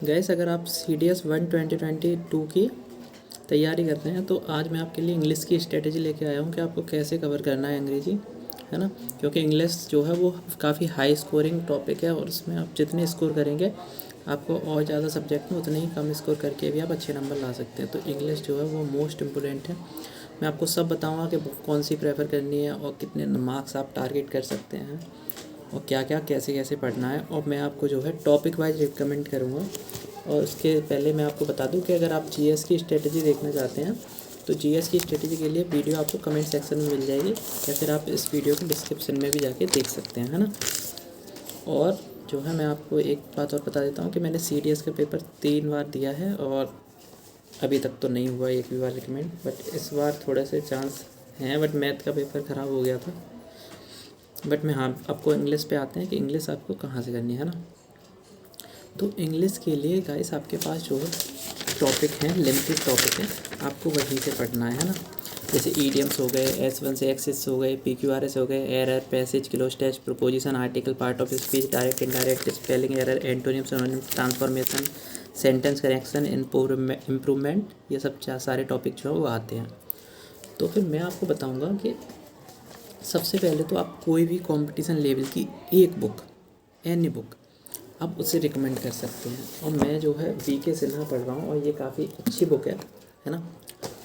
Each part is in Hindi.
गैस अगर आप CDS 1 2022 की तैयारी कर रहे हैं तो आज मैं आपके लिए इंग्लिश की स्ट्रेटेजी लेके आया हूँ कि आपको कैसे कवर करना है अंग्रेज़ी, है ना। क्योंकि इंग्लिश जो है वो काफ़ी हाई स्कोरिंग टॉपिक है और उसमें आप जितने स्कोर करेंगे आपको और ज़्यादा सब्जेक्ट में उतने ही कम स्कोर करके भी आप अच्छे नंबर ला सकते हैं। तो इंग्लिश जो है वो मोस्ट इम्पोर्टेंट है। मैं आपको सब बताऊँगा कि कौन सी प्रेफर करनी है और कितने मार्क्स आप टारगेट कर सकते हैं और क्या क्या कैसे कैसे पढ़ना है। और मैं आपको जो है टॉपिक वाइज रिकमेंड करूँगा। और उसके पहले मैं आपको बता दूं कि अगर आप GS की स्ट्रेटजी देखना चाहते हैं तो GS की स्ट्रेटजी के लिए वीडियो आपको कमेंट सेक्शन में मिल जाएगी या फिर आप इस वीडियो के डिस्क्रिप्शन में भी जाके देख सकते हैं, है ना। और जो है मैं आपको एक बात और बता देता हूँ कि मैंने CDS का पेपर 3 बार दिया है और अभी तक तो नहीं हुआ एक भी बार रिकमेंड, बट इस बार थोड़े से चांस हैं। बट मैथ का पेपर ख़राब हो गया था। बट मैं हाँ आपको इंग्लिश पे आते हैं कि इंग्लिश आपको कहाँ से करनी है ना। तो इंग्लिश के लिए गाइस आपके पास जो टॉपिक हैं लिमिटेड टॉपिक है, आपको वहीं से पढ़ना है ना। जैसे ईडियम्स हो गए, S1 से एक्सिस हो गए, PQRS हो गए, error, passage, cloze test, proposition, article, part of speech, direct indirect, spelling error, antonym, synonym, transformation, sentence correction, improvement, ये सब सारे टॉपिक जो है वो आते हैं। तो फिर मैं आपको बताऊँगा कि सबसे पहले तो आप कोई भी कंपटीशन लेवल की एक बुक, एनी बुक, आप उसे रिकमेंड कर सकते हैं। और मैं जो है VK सिन्हा पढ़ रहा हूँ और ये काफ़ी अच्छी बुक है ना।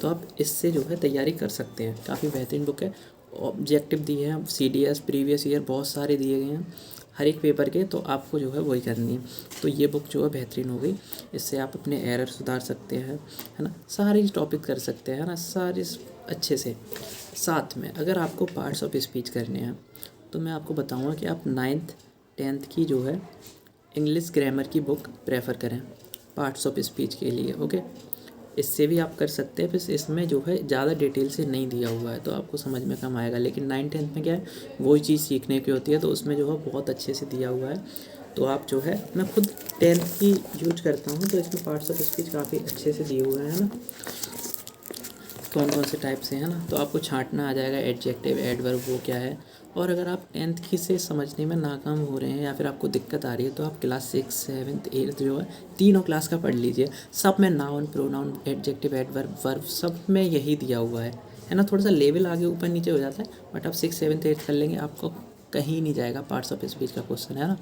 तो आप इससे जो है तैयारी कर सकते हैं, काफ़ी बेहतरीन बुक है। ऑब्जेक्टिव दिए हैं CDS प्रीवियस ईयर बहुत सारे दिए गए हैं हर एक पेपर के, तो आपको जो है वही करनी है। तो ये बुक जो है बेहतरीन हो गई, इससे आप अपने एरर सुधार सकते हैं, है ना। सारे टॉपिक कर सकते हैं, है ना, सारे अच्छे से। साथ में अगर आपको पार्ट्स ऑफ स्पीच करने हैं तो मैं आपको बताऊंगा कि आप 9th 10th की जो है इंग्लिश ग्रामर की बुक प्रेफर करें पार्ट्स ऑफ स्पीच के लिए। ओके, इससे भी आप कर सकते हैं। फिर इसमें जो है ज़्यादा डिटेल से नहीं दिया हुआ है तो आपको समझ में कम आएगा, लेकिन 9th 10th में क्या है वही चीज़ सीखने की होती है, तो उसमें जो है बहुत अच्छे से दिया हुआ है। तो आप जो है, मैं खुद 10th की यूज करता हूँ तो इसमें पार्ट्स ऑफ स्पीच काफ़ी अच्छे से दिए हुए हैं ना, कौन कौन से टाइप से, है ना। तो आपको छांटना आ जाएगा एडजेक्टिव, एडवर्ब, वो क्या है। और अगर आप 10th की से समझने में नाकाम हो रहे हैं या फिर आपको दिक्कत आ रही है तो आप क्लास 6 7th 8th जो है तीनों क्लास का पढ़ लीजिए। सब में noun, pronoun, adjective, adverb, verb सब में यही दिया हुआ है ना। थोड़ा सा लेवल आगे ऊपर नीचे हो जाता है बट आप 6 7th 8th कर लेंगे आपको कहीं नहीं जाएगा पार्ट्स ऑफ स्पीच का क्वेश्चन, है ना।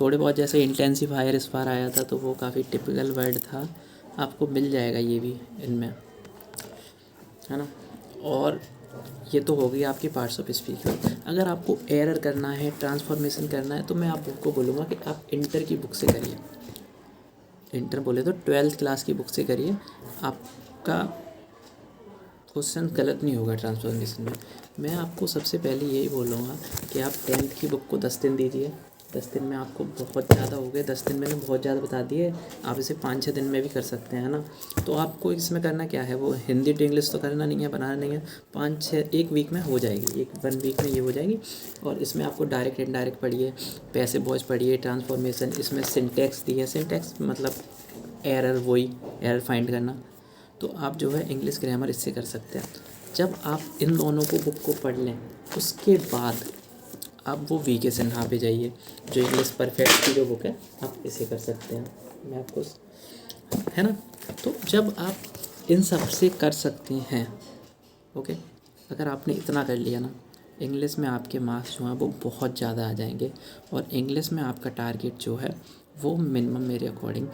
थोड़े बहुत जैसे इंटेंसिफायर इस बार आया था तो वो काफ़ी टिपिकल वर्ड था, आपको मिल जाएगा ये भी इनमें, है ना। और ये तो हो गई आपकी पार्ट्स ऑफ स्पीच में। अगर आपको एरर करना है, ट्रांसफॉर्मेशन करना है तो मैं आपको बोलूँगा कि आप इंटर की बुक से करिए। इंटर बोले तो 12th क्लास की बुक से करिए, आपका क्वेश्चन गलत नहीं होगा ट्रांसफॉर्मेशन में। मैं आपको सबसे पहले यही बोलूँगा कि आप 10th की बुक को 10 दिन दीजिए। 10 दिन में आपको बहुत ज़्यादा हो गए, 10 दिन मैंने बहुत ज़्यादा बता दिए, आप इसे 5-6 दिन में भी कर सकते हैं ना। तो आपको इसमें करना क्या है, वो हिंदी टू इंग्लिश तो करना नहीं है, बनाना नहीं है। 5-6 एक वीक में हो जाएगी, 1 वीक में ये हो जाएगी। और इसमें आपको डायरेक्ट इनडायरेक्ट पढ़िए, पैसिव वॉइस पढ़िए, ट्रांसफॉर्मेशन, इसमें सिंटेक्स दी है, सिंटेक्स मतलब एरर, वही एरर फाइंड करना। तो आप जो है इंग्लिश ग्रामर इससे कर सकते हैं। जब आप इन दोनों को बुक को पढ़ लें उसके बाद आप वो VK सिन्हा पे जाइए, जो इंग्लिश परफेक्ट की जो बुक है, आप इसे कर सकते हैं। मैं आपको, है ना। तो जब आप इन सब से कर सकते हैं, ओके, अगर आपने इतना कर लिया ना, इंग्लिश में आपके मार्क्स जो हैं वो बहुत ज़्यादा आ जाएंगे। और इंग्लिश में आपका टारगेट जो है वो मिनिमम मेरे अकॉर्डिंग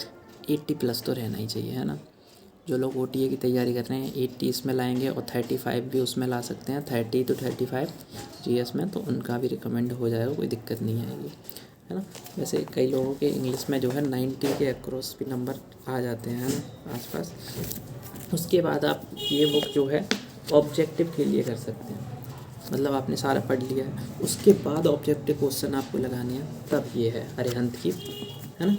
80+ तो रहना ही चाहिए, है ना। जो लोग OTA की तैयारी कर रहे हैं 80 इसमें लाएंगे और 35 भी उसमें ला सकते हैं, 30 to 35 GS में, तो उनका भी रिकमेंड हो जाएगा, कोई दिक्कत नहीं आएगी, है ना। वैसे कई लोगों के इंग्लिश में जो है 90 के अक्रॉस भी नंबर आ जाते हैं, है ना, आसपास। उसके बाद आप ये बुक जो है ऑब्जेक्टिव के लिए कर सकते हैं, मतलब आपने सारा पढ़ लिया है उसके बाद ऑब्जेक्टिव क्वेश्चन आपको लगाने हैं, तब ये है अरिहंत की, है ना।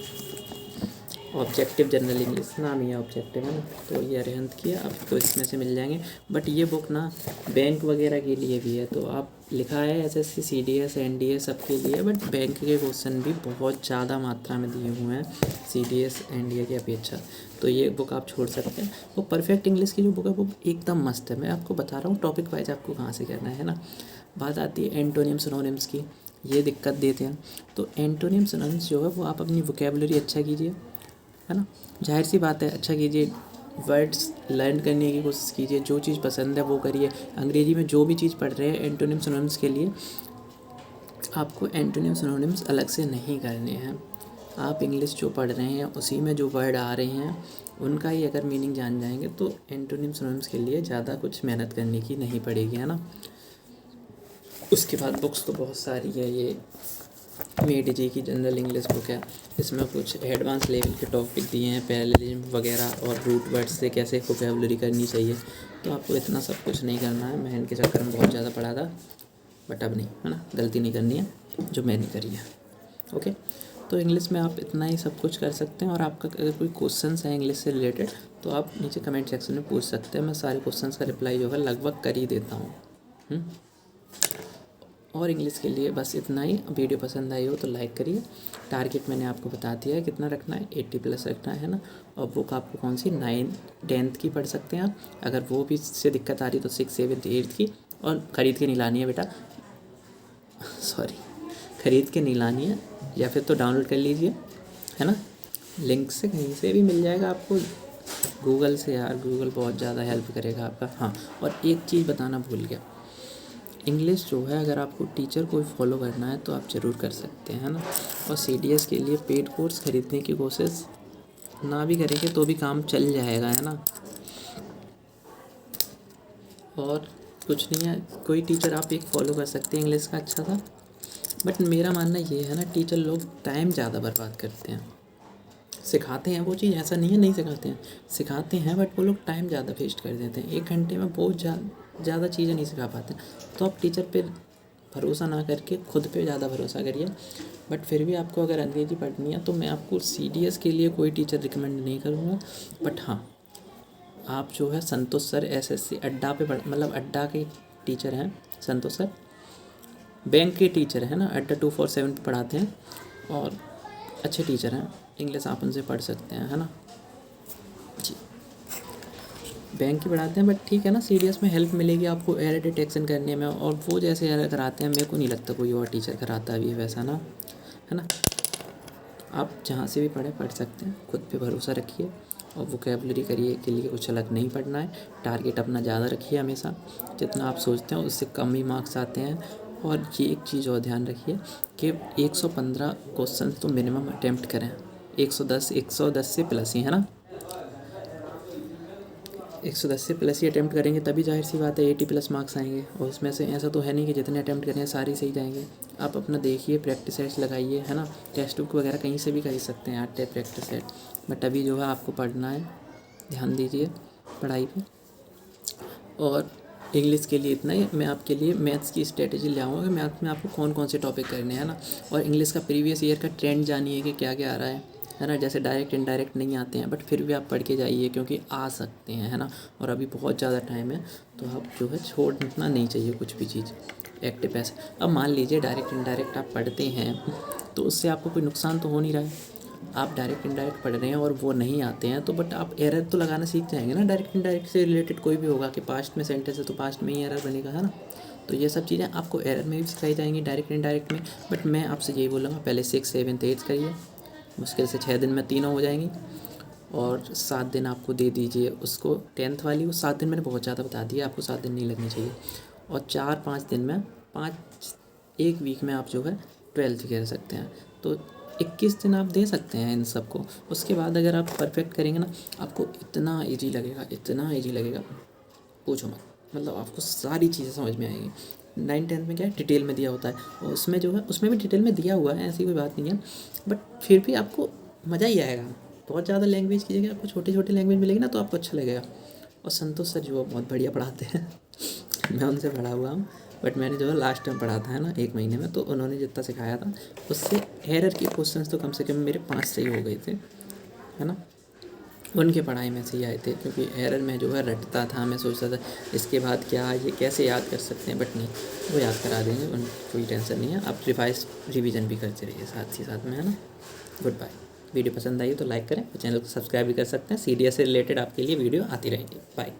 ऑब्जेक्टिव जनरल इंग्लिश नाम ही है ऑब्जेक्टिव, है ना। तो ये अरिहंत की है, आपको इसमें से मिल जाएंगे। बट ये बुक ना बैंक वगैरह के लिए भी है, तो आप लिखा है SSC CDS NDA सबके लिए, बट बैंक के क्वेश्चन भी बहुत ज़्यादा मात्रा में दिए हुए हैं CDS NDA की अपेक्षा। तो ये बुक आप छोड़ सकते हैं। वो परफेक्ट इंग्लिश की जो बुक है वो एकदम मस्त है, मैं आपको बता रहा हूँ टॉपिक वाइज आपको कहाँ से करना है ना। बात आती है एंटोनिम सिनोनिम्स की, ये दिक्कत देते हैं। तो एंटोनिम सिनोनिम्स जो है वो आप अपनी वोकेबलरी अच्छा कीजिए, है ना। जाहिर सी बात है, अच्छा कीजिए, वर्ड्स लर्न करने की कोशिश कीजिए, जो चीज़ पसंद है वो करिए। अंग्रेजी में जो भी चीज़ पढ़ रहे हैं एंटोनिम सिनोनिम्स के लिए आपको एंटोनिम सिनोनिम्स अलग से नहीं करने हैं। आप इंग्लिश जो पढ़ रहे हैं उसी में जो वर्ड आ रहे हैं उनका ही अगर मीनिंग जान जाएंगे तो एंटोनिम सिनोनिम्स के लिए ज़्यादा कुछ मेहनत करने की नहीं पड़ेगी, है ना। उसके बाद बुक्स तो बहुत सारी है, ये मेड जी की जनरल इंग्लिश बुक है, इसमें कुछ एडवांस लेवल के टॉपिक दिए हैं, पैरेललिज्म वगैरह और रूट वर्ड से कैसे वोकैबुलरी करनी चाहिए। तो आपको इतना सब कुछ नहीं करना है। मैं इनके चक्कर में बहुत ज़्यादा पढ़ा था, बट अब नहीं, है ना, गलती नहीं करनी है जो मैंने करी है। ओके, तो इंग्लिश में आप इतना ही सब कुछ कर सकते हैं। और आपका अगर कोई क्वेश्चंस है इंग्लिश से रिलेटेड तो आप नीचे कमेंट सेक्शन में पूछ सकते हैं, मैं सारे क्वेश्चंस का रिप्लाई जो है लगभग कर ही देता हूँ। और इंग्लिश के लिए बस इतना ही। वीडियो पसंद आई हो तो लाइक करिए। टारगेट मैंने आपको बता दिया है कितना रखना है, 80+ रखना है ना। और बुक आपको कौन सी 9th 10th की पढ़ सकते हैं आप। अगर वो भी से दिक्कत आ रही तो 6th 7th 8th की। और ख़रीद के नहीं लानी है बेटा, सॉरी, ख़रीद के नहीं लानी है, या फिर तो डाउनलोड कर लीजिए, है ना। लिंक से कहीं से भी मिल जाएगा आपको, गूगल से। यार गूगल बहुत ज़्यादा हेल्प करेगा आपका। हाँ, और एक चीज़ बताना भूल गया, इंग्लिश जो है अगर आपको टीचर को फॉलो करना है तो आप ज़रूर कर सकते हैं, है ना। और CDS के लिए पेड कोर्स ख़रीदने की कोशिश ना भी करेंगे तो भी काम चल जाएगा, है ना। और कुछ नहीं है, कोई टीचर आप एक फ़ॉलो कर सकते हैं इंग्लिश का अच्छा था। बट मेरा मानना ये है ना, टीचर लोग टाइम ज़्यादा बर्बाद करते हैं। सिखाते हैं वो चीज़, ऐसा नहीं है नहीं सिखाते हैं, सिखाते हैं, बट वो लोग टाइम ज़्यादा वेस्ट कर देते हैं। 1 घंटे में बहुत ज़्यादा चीज़ें नहीं सिखा पाते। तो आप टीचर पे भरोसा ना करके खुद पे ज़्यादा भरोसा करिए। बट फिर भी आपको अगर अंग्रेज़ी पढ़नी है तो मैं आपको CDS के लिए कोई टीचर रिकमेंड नहीं करूँगा। बट हाँ, आप जो है संतोष सर SSC अड्डा पे मतलब अड्डा के टीचर हैं संतोष सर, बैंक के टीचर हैं ना, अड्डा 247 पे पढ़ाते हैं और अच्छे टीचर हैं। इंग्लिश आप उनसे पढ़ सकते हैं, है ना जी। बैंक की पढ़ाते हैं, बट ठीक है ना, CDS में हेल्प मिलेगी आपको एरर डिटेक्शन करने में। और वो जैसे एरर कराते हैं, मेरे को नहीं लगता कोई और टीचर कराता भी है वैसा ना, है ना। आप जहाँ से भी पढ़ सकते हैं, खुद पे भरोसा रखिए और वोकैबुलरी करिए के लिए कुछ अलग नहीं पढ़ना है। टारगेट अपना ज़्यादा रखिए हमेशा, जितना आप सोचते हैं उससे कम ही मार्क्स आते हैं। और ये एक चीज़ और ध्यान रखिए कि 115 क्वेश्चन तो मिनिमम अटैम्प्ट करें। 110 से प्लस ही, है ना। 110 से प्लस ही अटैम्प्ट करेंगे तभी जाहिर सी बात है 80+ मार्क्स आएंगे। और उसमें से ऐसा तो है नहीं कि जितने अटैम्प्ट करें सारे सही जाएंगे। आप अपना देखिए, प्रैक्टिस सेट्स लगाइए, है ना। टेक्स्ट बुक वगैरह कहीं से भी खरीद सकते हैं, 8 प्रैक्टिस सेट। बट अभी जो है आपको पढ़ना है, ध्यान दीजिए पढ़ाई पे। और इंग्लिश के लिए इतना ही। मैं आपके लिए मैथ्स की स्ट्रेटेजी ले आऊँगा कि मैथ में आपको कौन कौन से टॉपिक करने हैं ना। और इंग्लिश का प्रीवियस ईयर का ट्रेंड जानिए कि क्या क्या आ रहा है ना। जैसे डायरेक्ट इनडायरेक्ट नहीं आते हैं, बट फिर भी आप पढ़ के जाइए क्योंकि आ सकते हैं, है ना। और अभी बहुत ज़्यादा टाइम है, तो आप जो है छोड़ना नहीं चाहिए कुछ भी चीज़, एक्टिव ऐसे। अब मान लीजिए डायरेक्ट इनडायरेक्ट आप पढ़ते हैं तो उससे आपको कोई नुकसान तो हो नहीं रहा है। आप डायरेक्ट इनडायरेक्ट पढ़ रहे हैं और वो नहीं आते हैं तो बट आप एरर तो लगाना सीख जाएंगे ना। डायरेक्ट इनडायरेक्ट से रिलेटेड कोई भी होगा कि पास्ट में सेंटेंस है तो पास्ट में ही एरर बनेगा, है ना। तो ये सब चीज़ें आपको एरर में भी सिखाई जाएंगी, डायरेक्ट इनडायरेक्ट में। बट मैं आपसे यही बोलूँगा, पहले 6 7 8 करिए, मुश्किल से 6 दिन में तीनों हो जाएंगी। और 7 दिन आपको दे दीजिए उसको 10th वाली को। 7 दिन मैंने बहुत ज़्यादा बता दिया, आपको 7 दिन नहीं लगने चाहिए। और 4-5 दिन में 1 वीक में आप जो है 12th कह सकते हैं। तो 21 दिन आप दे सकते हैं इन सबको। उसके बाद अगर आप परफेक्ट करेंगे ना, आपको इतना ईजी लगेगा, इतना ईजी लगेगा पूछो मत। मतलब आपको सारी चीज़ें समझ में आएंगी। 9th 10th में क्या है, डिटेल में दिया होता है, और उसमें जो है उसमें भी डिटेल में दिया हुआ है, ऐसी कोई बात नहीं है। बट फिर भी आपको मज़ा ही आएगा। बहुत ज़्यादा लैंग्वेज की जगह आपको छोटी छोटी लैंग्वेज मिलेगी ना तो आपको अच्छा लगेगा। और संतोष सर जो बहुत बढ़िया पढ़ाते हैं मैं उनसे पढ़ा हुआ हूँ, बट मैंने जो है लास्ट टाइम पढ़ा था, है ना, 1 महीने में। तो उन्होंने जितना सिखाया था उससे एरर की क्वेश्चंस तो कम से कम मेरे 5 सही हो गए थे, है ना। उनके पढ़ाई में से ही आए थे, क्योंकि एरर में जो है रटता था। मैं सोचता था इसके बाद क्या, ये कैसे याद कर सकते हैं, बट नहीं, वो याद करा देंगे, उन कोई टेंशन नहीं है। आप रिवीजन भी करते रहिए साथ ही साथ में, है ना। Good bye. वीडियो पसंद आई तो लाइक करें और चैनल को सब्सक्राइब भी कर सकते हैं। CDS से रिलेटेड आपके लिए वीडियो आती रहेंगी। बाय।